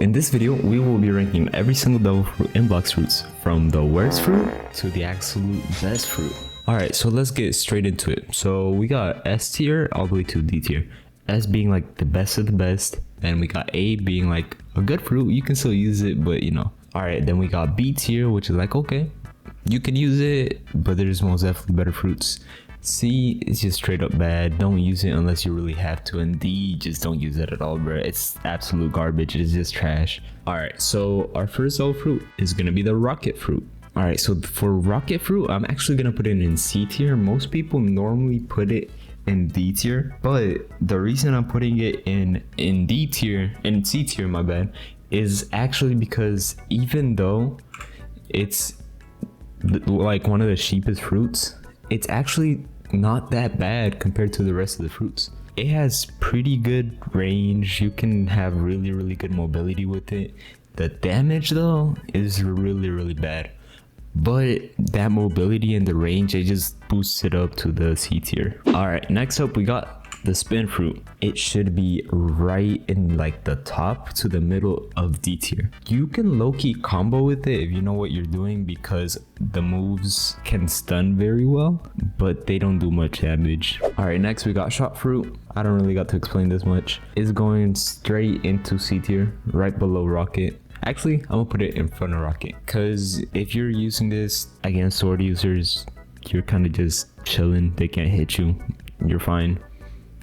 In this video, we will be ranking every single devil fruit in Blox fruits, from the worst fruit to the absolute best fruit. Alright, so let's get straight into it. So we got S tier all the way to D tier. S being like the best of the best, and we got A being like a good fruit, you can still use it, but you know. Alright, then we got B tier, which is like, okay, you can use it, but there's most definitely better fruits. C is just straight up bad, don't use it unless you really have to, and D, just don't use it at all, bro. It's absolute garbage, it's just trash. Alright, so our first devil fruit is gonna be the rocket fruit. Alright, so for rocket fruit, I'm actually gonna put it in C tier. Most people normally put it in D tier, but the reason I'm putting it in D tier, in C tier, my bad, is actually because even though it's like one of the cheapest fruits, it's actually not that bad compared to the rest of the fruits. It has pretty good range, you can have really good mobility with it. The damage though is really bad, but that mobility and the range, it just boosts it up to the C tier. Alright, next up we got the spin fruit. It should be right in like the top to the middle of D tier. You can low-key combo with it if you know what you're doing, because the moves can stun very well, but they don't do much damage. Alright, next we got shot fruit. I don't really got to explain this much. It's going straight into C tier, right below rocket. Actually, I'm gonna put it in front of rocket, because if you're using this against sword users, you're kind of just chilling. They can't hit you, you're fine.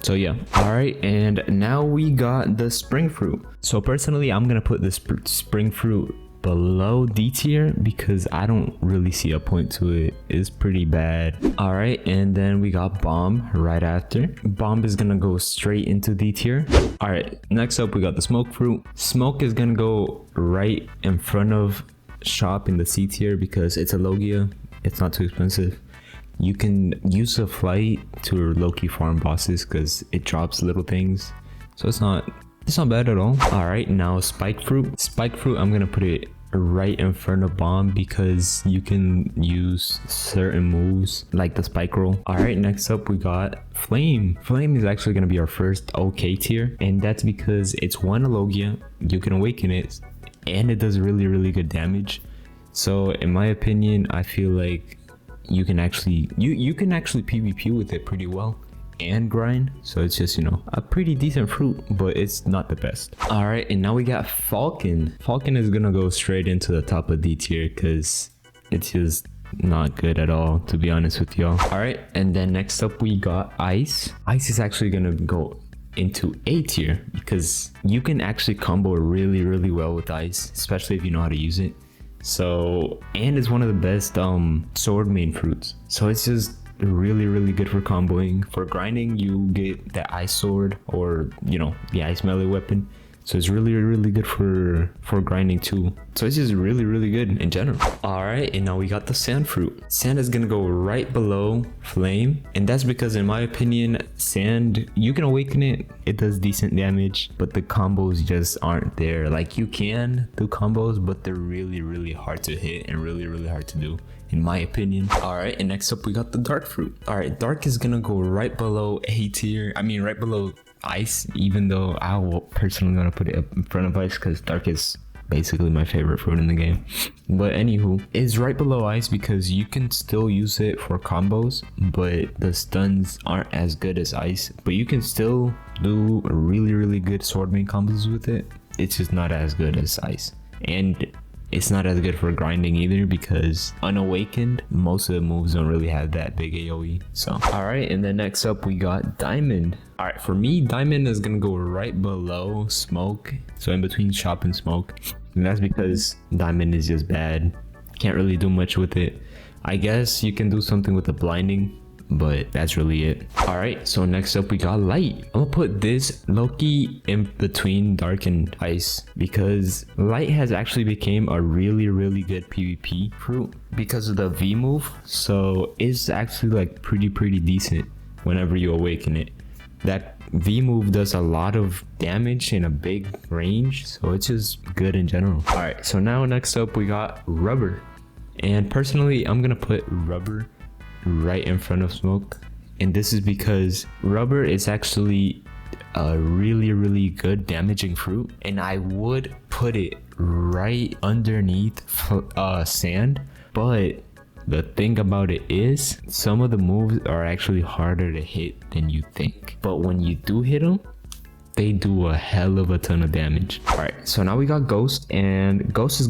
So yeah. Alright, and now we got the spring fruit. So personally, I'm gonna put this spring fruit below D tier because I don't really see a point to it. It's pretty bad. Alright, and then we got bomb right after. Bomb is gonna go straight into D tier. Alright, next up we got the smoke fruit. Smoke is gonna go right in front of shop in the C tier because it's a Logia. It's not too expensive. You can use a flight to low-key farm bosses because it drops little things, so it's not bad at all. Alright, now spike fruit. Spike fruit, I'm gonna put it right in front of bomb because you can use certain moves like the spike roll. Alright, next up we got flame. Flame is actually gonna be our first okay tier, and that's because it's one Logia, you can awaken it, and it does really good damage. So in my opinion, I feel like you can actually PvP with it pretty well and grind, so it's just, you know, a pretty decent fruit, but it's not the best. All right, and now we got falcon. Falcon is gonna go straight into the top of D tier because it's just not good at all, to be honest with y'all. All right, and then next up we got ice. Ice is actually gonna go into A tier because you can actually combo really well with ice, especially if you know how to use it. So, and it's one of the best sword main fruits, so it's just really good for comboing. For grinding, you get the ice sword, or you know, the ice melee weapon, so it's really good for grinding too. So it's just really good in general. All right, and now we got the sand fruit. Sand is gonna go right below flame, and that's because in my opinion, sand, you can awaken it, it does decent damage, but the combos just aren't there. Like, you can do combos, but they're really hard to hit and really hard to do, in my opinion. All right, and next up we got the dark fruit. All right, dark is gonna go right below A tier, I mean right below ice, even though I will personally gonna put it up in front of ice because dark is basically my favorite fruit in the game. But anywho, it's right below ice because you can still use it for combos, but the stuns aren't as good as ice, but you can still do really good sword main combos with it. It's just not as good as ice, and it's not as good for grinding either because unawakened, most of the moves don't really have that big AoE. So alright, and then next up we got diamond. Alright, for me, diamond is gonna go right below smoke, so in between shop and smoke, and that's because diamond is just bad. Can't really do much with it. I guess you can do something with the blinding, but that's really it. Alright, so next up we got light. I'm gonna put this low-key in between dark and ice because light has actually became a really good PvP fruit because of the V move, so it's actually like pretty decent whenever you awaken it. That V move does a lot of damage in a big range, so it's just good in general. Alright, so now next up we got rubber, and personally I'm gonna put rubber right in front of smoke, and this is because rubber is actually a really good damaging fruit, and I would put it right underneath sand. But the thing about it is, some of the moves are actually harder to hit than you think. But when you do hit them, they do a hell of a ton of damage. All right, so now we got Ghost, and Ghost is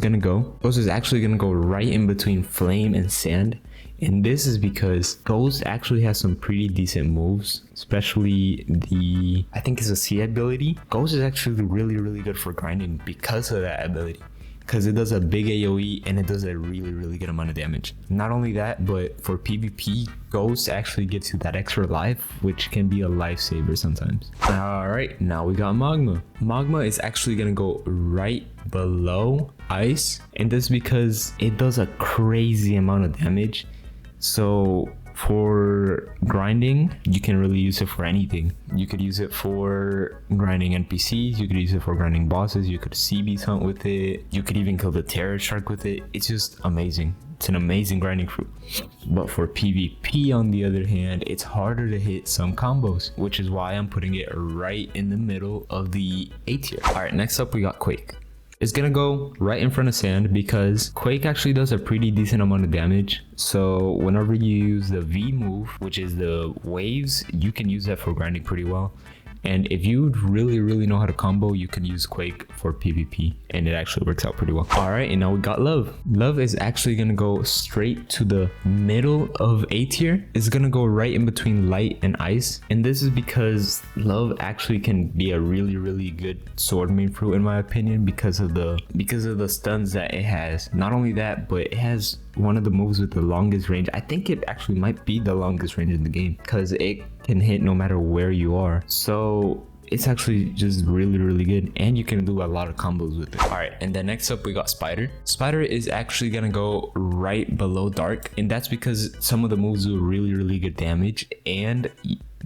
actually gonna go right in between Flame and Sand. And this is because Ghost actually has some pretty decent moves, especially I think it's a C ability. Ghost is actually really good for grinding because of that ability. Because it does a big AoE and it does a really good amount of damage. Not only that, but for PvP, Ghost actually gives you that extra life, which can be a lifesaver sometimes. Alright, now we got Magma. Magma is actually gonna go right below Ice, and this is because it does a crazy amount of damage. So for grinding, you can really use it for anything. You could use it for grinding NPCs, you could use it for grinding bosses, you could CB hunt with it, you could even kill the terror shark with it. It's just amazing. It's an amazing grinding fruit. But for PvP, on the other hand, it's harder to hit some combos, which is why I'm putting it right in the middle of the A tier. All right, next up we got Quake. It's gonna go right in front of Sand because Quake actually does a pretty decent amount of damage. So whenever you use the V move, which is the waves, you can use that for grinding pretty well. And if you really know how to combo, you can use Quake for PvP, and it actually works out pretty well. All right, and now we got Love. Love is actually gonna go straight to the middle of A tier. It's gonna go right in between Light and Ice, and this is because Love actually can be a really good sword main fruit in my opinion because of the stuns that it has. Not only that, but it has one of the moves with the longest range. I think it actually might be the longest range in the game because it can hit no matter where you are. So it's actually just really good, and you can do a lot of combos with it. All right, and then next up we got Spider. Spider is actually gonna go right below Dark, and that's because some of the moves do really good damage, and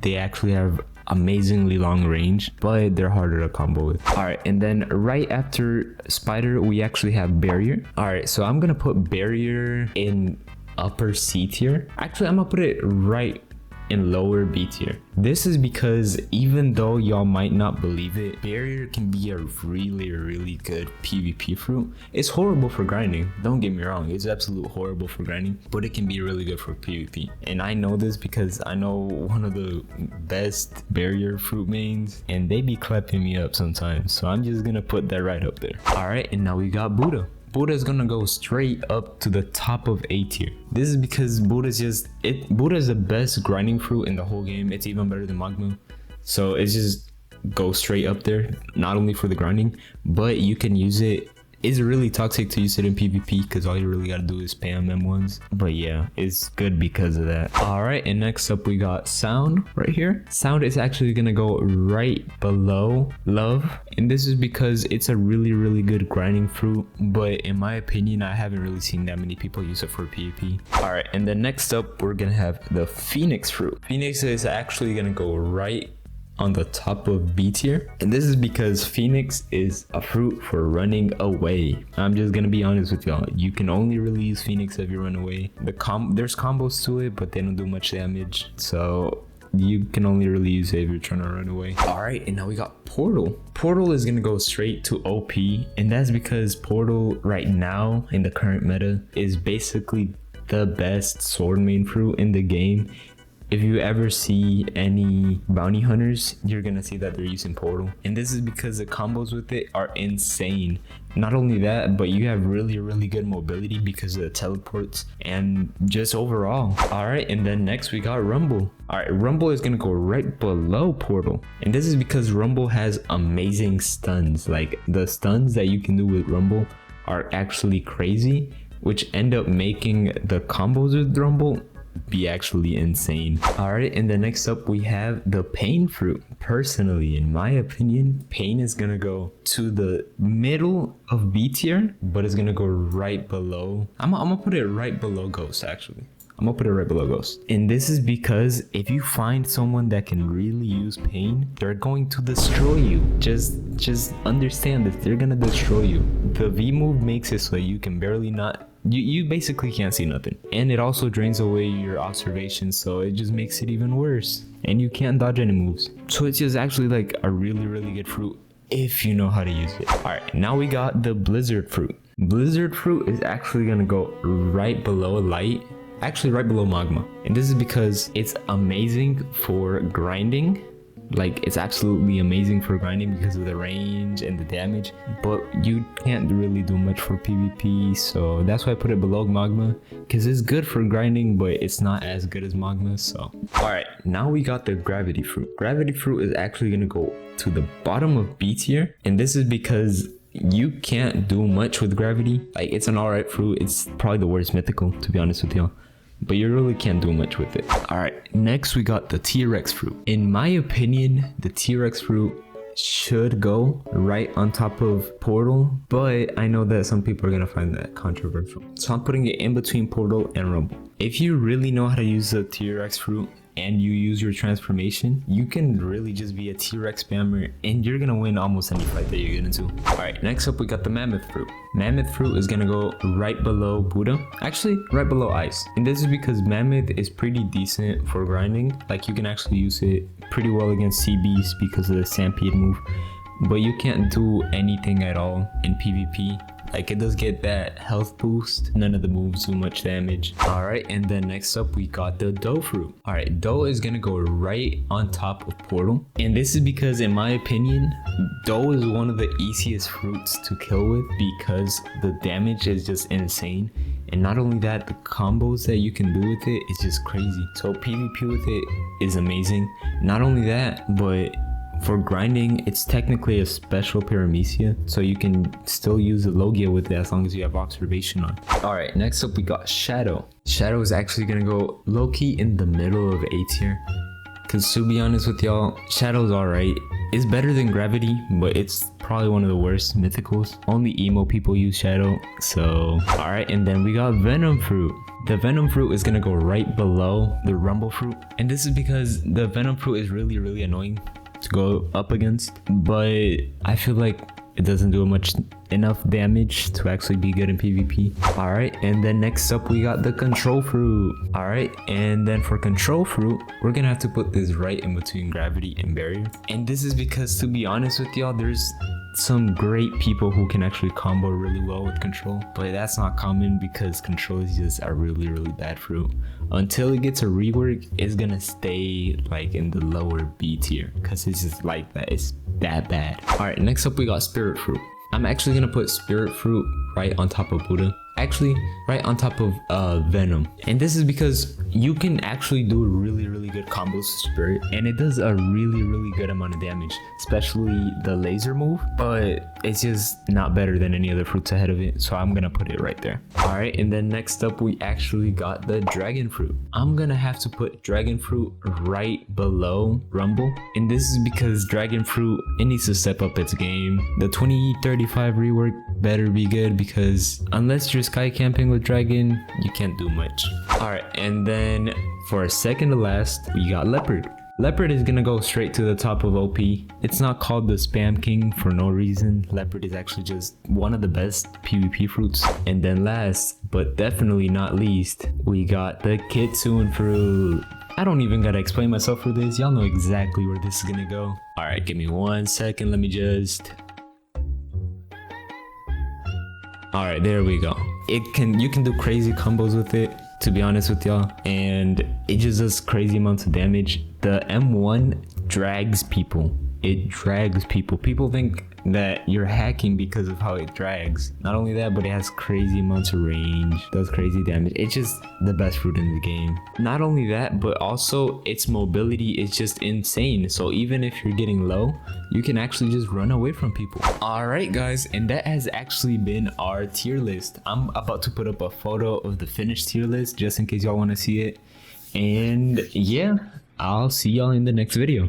they actually have amazingly long range, but they're harder to combo with. All right, and then right after Spider we actually have Barrier. All right, so I'm gonna put Barrier in upper C tier. Actually, I'm gonna put it right in lower B tier. This is because even though y'all might not believe it, Barrier can be a really good PvP fruit. It's horrible for grinding, don't get me wrong, it's absolute horrible for grinding, but it can be really good for PvP. And I know this because I know one of the best Barrier fruit mains, and they be clapping me up sometimes, so I'm just gonna put that right up there. All right, and now we got Buddha. Buddha is gonna go straight up to the top of A tier. This is because Buddha is the best grinding fruit in the whole game. It's even better than Magma. So it's just go straight up there, not only for the grinding, but you can use it. It's really toxic to use it in PvP because all you really gotta do is spam M1s. But yeah, it's good because of that. All right, and next up we got Sound right here. Sound is actually gonna go right below Love, and this is because it's a really good grinding fruit. But in my opinion, I haven't really seen that many people use it for PvP. All right, and then next up we're gonna have the Phoenix fruit. Phoenix is actually gonna go right on the top of B tier, and this is because Phoenix is a fruit for running away. I'm just gonna be honest with y'all, you can only really use Phoenix if you run away. There's combos to it, but they don't do much damage, so you can only really use it if you're trying to run away. All right, and now we got Portal. Portal is gonna go straight to OP, and that's because Portal right now in the current meta is basically the best sword main fruit in the game. If you ever see any bounty hunters, you're gonna see that they're using Portal. And this is because the combos with it are insane. Not only that, but you have really good mobility because of the teleports and just overall. All right, and then next we got Rumble. All right, Rumble is gonna go right below Portal. And this is because Rumble has amazing stuns. Like the stuns that you can do with Rumble are actually crazy, which end up making the combos with Rumble be actually insane. All right, and then next up we have the Pain fruit. Personally, in my opinion, Pain is gonna go to the middle of B tier, but it's gonna go right below. I'm gonna put it right below Ghost. Actually, I'm gonna put it right below Ghost. And this is because if you find someone that can really use Pain, they're going to destroy you. Just understand that they're gonna destroy you. The V move makes it so you can barely not You basically can't see nothing. And it also drains away your observation, so it just makes it even worse. And you can't dodge any moves. So it's just actually like a really good fruit if you know how to use it. Alright, now we got the blizzard fruit. Blizzard fruit is actually gonna go right below light, actually right below magma. And this is because it's amazing for grinding. Like, it's absolutely amazing for grinding because of the range and the damage, but you can't really do much for PvP, so that's why I put it below magma, because it's good for grinding, but it's not as good as magma. So alright, now we got the gravity fruit. Gravity fruit is actually gonna go to the bottom of B tier, and this is because you can't do much with gravity. Like, it's an alright fruit. It's probably the worst mythical, to be honest with y'all, but you really can't do much with it. Alright, next we got the TRex fruit. In my opinion, the TRex fruit should go right on top of portal, but I know that some people are gonna find that controversial, so I'm putting it in between portal and rumble. If you really know how to use the TRex fruit and you use your transformation, you can really just be a TRex spammer and you're gonna win almost any fight that you get into. Alright, next up we got the mammoth fruit. Mammoth fruit is gonna go right below Buddha, actually right below ice. And this is because mammoth is pretty decent for grinding. Like, you can actually use it pretty well against CBs because of the stampede move, but you can't do anything at all in PvP. Like, it does get that health boost. None of the moves do much damage. Alright, and then next up we got the dough fruit. Alright, dough is gonna go right on top of portal. And this is because, in my opinion, dough is one of the easiest fruits to kill with because the damage is just insane. And not only that, the combos that you can do with it is just crazy. So PvP with it is amazing. Not only that, but for grinding, it's technically a special paramecia, so you can still use the Logia with it as long as you have observation on. Alright, next up we got Shadow. Shadow is actually gonna go low-key in the middle of A tier, because to be honest with y'all, Shadow's alright. It's better than Gravity, but it's probably one of the worst mythicals. Only emo people use Shadow, so alright. And then we got Venom fruit. The Venom fruit is gonna go right below the Rumble fruit, and this is because the Venom fruit is really annoying to go up against, but I feel like it doesn't do enough damage to actually be good in PvP. Alright, and then next up we got the control fruit. Alright, and then for control fruit, we're gonna have to put this right in between gravity and barrier. And this is because, to be honest with y'all, there's some great people who can actually combo really well with control, but that's not common because control is just a really bad fruit. Until it gets a rework, it's gonna stay like in the lower B tier because it's just like that. It's that bad. Alright, next up we got spirit fruit. I'm actually gonna put spirit fruit right on top of Buddha. Actually, right on top of Venom. And this is because you can actually do really good combos with Spirit, and it does a really good amount of damage, especially the laser move, but it's just not better than any other fruits ahead of it, so I'm gonna put it right there. Alright, and then next up we actually got the dragon fruit. I'm gonna have to put dragon fruit right below Rumble, and this is because dragon fruit, it needs to step up its game. The 2035 rework better be good, because unless you're sky camping with dragon, you can't do much. Alright, and then for second to last, we got Leopard. Leopard is gonna go straight to the top of OP. It's not called the spam king for no reason. Leopard is actually just one of the best PvP fruits. And then last, but definitely not least, we got the Kitsun fruit. I don't even gotta explain myself for this. Y'all know exactly where this is gonna go. Alright, give me 1 second. Let me just... Alright, there we go. You can do crazy combos with it, to be honest with y'all, and it just does crazy amounts of damage. The M1 drags people. It drags people. People think that you're hacking because of how it drags. Not only that, but it has crazy amounts of range, does crazy damage. It's just the best fruit in the game. Not only that, but also its mobility is just insane. So even if you're getting low, you can actually just run away from people. Alright guys, and that has actually been our tier list. I'm about to put up a photo of the finished tier list just in case y'all want to see it. And yeah, I'll see y'all in the next video.